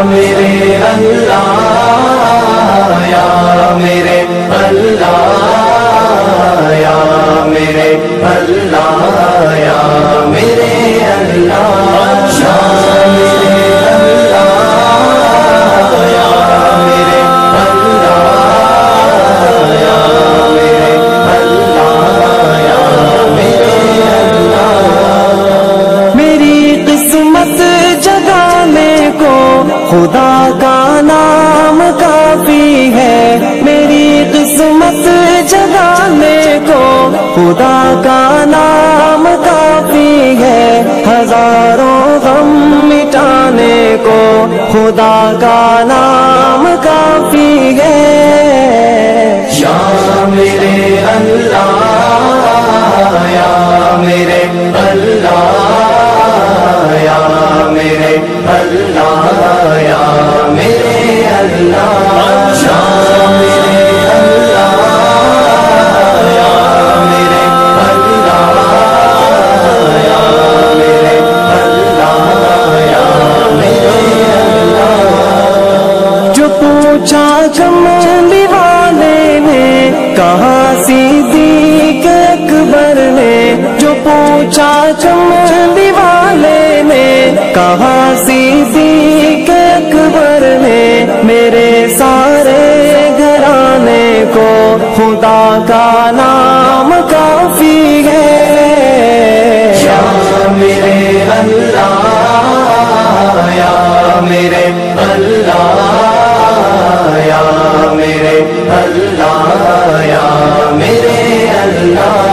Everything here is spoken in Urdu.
میرے اللہ یا میرے اللہ یا میرے اللہ یا میرے اللہ یا میرے اللہ یا میرے اللہ یا میرے اللہ یا میرے اللہ میری قسمت جگانے کو خدا کا نام کافی ہے، میری قسمت جگانے کو خدا کا نام کافی ہے، ہزاروں غم مٹانے کو خدا کا نام کافی ہے۔ یا میرے اللہ یا میرے اللہ یا میرے اللہ یا میرے اللہ یا میرے اللہ یا میرے اللہ یا میرے اللہ یا میرے اللہ جو پوچھا چملی والے نے کہا صدیق اکبر نے، جو پوچھا چملی والے نے کہا صدیق اکبر نے، میرے سارے گھرانے کو خدا کا نام کافی ہے۔ یا میرے اللہ یا میرے اللہ یا میرے اللہ یا میرے اللہ